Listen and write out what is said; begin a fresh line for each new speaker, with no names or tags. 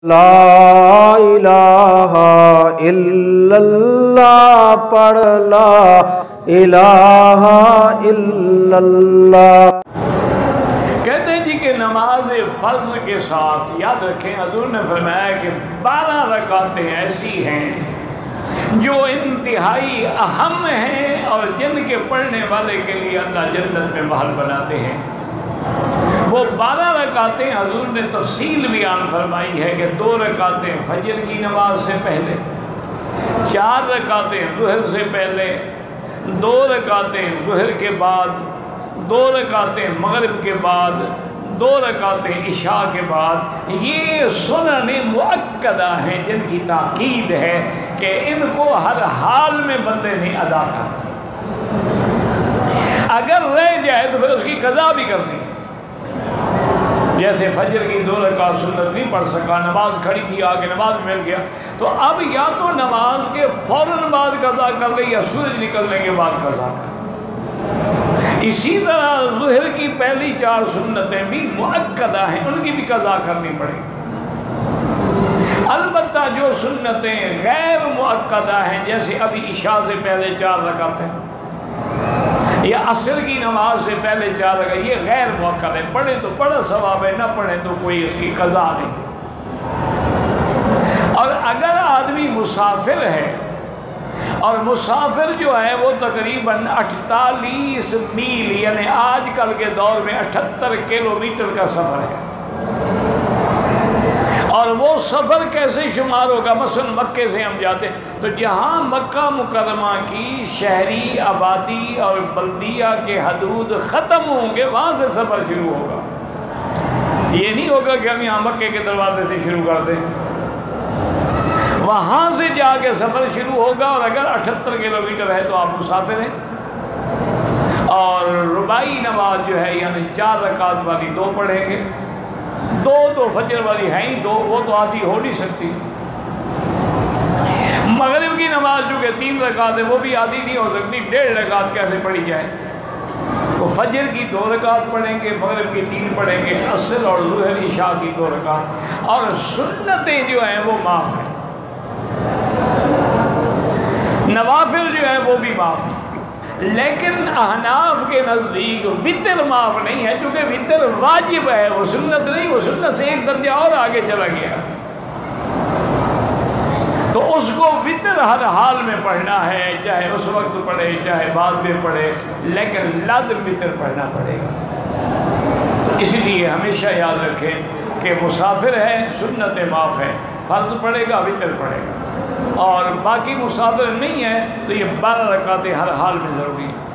لا الہ الا اللہ پڑھ لا الہ الا اللہ۔
کہتے ہیں جی کہ نماز فرض کے ساتھ یاد رکھیں حضور نے فرمایا کہ 12 رکعتیں ایسی ہیں جو انتہائی اہم ہیں اور جن کے پڑھنے والے کے لیے اللہ جنت میں محل بناتے ہیں۔ وہ 12 رکعتیں حضور نے تفصیل بیان فرمائی ہے کہ 2 رکعتیں فجر کی نماز سے پہلے، 4 رکعتیں ظہر سے پہلے، 2 رکعتیں ظہر کے بعد، 2 رکعتیں مغرب کے بعد، 2 رکعتیں عشاء کے بعد۔ یہ سنن مؤکدہ ہیں جن کی تاکید ہے کہ ان کو ہر حال میں بندے نے ادا کرنا، اگر رہ جائے تو پھر اس کی قضا بھی کرنی۔ جیسے فجر کی 2 رکعت سنت نہیں پڑھ سکا، نماز کھڑی تھی آگے نماز مل گیا، تو اب یا تو نماز کے فوراً بعد قضا کر لے یا سورج نکلنے کے بعد قضا کر لے۔ اسی طرح ظہر کی پہلی 4 سنتیں بھی مؤکدہ ہیں، ان کی بھی قضا کرنی پڑے گی۔ البتہ جو سنتیں غیر مؤکدہ ہیں، جیسے ابھی عشاء سے پہلے 4 رکعتیں یا عصر کی نماز سے پہلے 4 رکعت، یہ غیر مؤکد ہے، پڑھے تو بڑا ثواب ہے، نہ پڑھے تو کوئی اس کی قضا نہیں۔ اور اگر آدمی مسافر ہے، اور مسافر جو ہے وہ تقریباً 48 میل یعنی آج کل کے دور میں 78 کلومیٹر کا سفر ہے، اور وہ سفر کیسے شمار ہوگا؟ مثلا مکے سے ہم جاتے ہیں تو جہاں مکہ مکرمہ کی شہری آبادی اور بلدیہ کے حدود ختم ہوں گے وہاں سے سفر شروع ہوگا۔ یہ نہیں ہوگا کہ ہم یہاں مکے کے دروازے سے شروع کر دیں، وہاں سے جا کے سفر شروع ہوگا، اور اگر 78 کلومیٹر ہے تو آپ مسافر ہیں۔ اور رباعی نماز جو ہے یعنی 4 رکعت والی 2 پڑھیں گے، 2 تو فجر والی ہیں ہی 2، وہ تو آدھی ہو نہیں سکتی۔ مغرب کی نماز جو کہ 3 رکعت ہے وہ بھی آدھی نہیں ہو سکتی، 1.5 رکعت کیسے پڑھی جائے؟ تو فجر کی 2 رکعت پڑھیں گے، مغرب کی 3 پڑھیں گے، عصر اور ظہر عشاء کی 2 رکعت، اور سنتیں جو ہیں وہ معاف ہیں، نوافل جو ہیں وہ بھی معاف ہیں۔ لیکن احناف کے نزدیک وتر معاف نہیں ہے، کیونکہ وتر واجب ہے، وہ سنت نہیں، وہ سنت سے ایک درجہ اور آگے چلا گیا، تو اس کو وتر ہر حال میں پڑھنا ہے، چاہے اس وقت پڑھے چاہے بعد میں پڑھے، لیکن لازم وتر پڑھنا پڑے گا۔ تو اس لیے ہمیشہ یاد رکھیں کہ مسافر ہے سنتیں معاف ہے، فرض پڑھے گا وتر پڑھے گا، اور باقی مسافر نہیں ہے تو یہ 12 رکعتیں ہر حال میں ضروری ہیں۔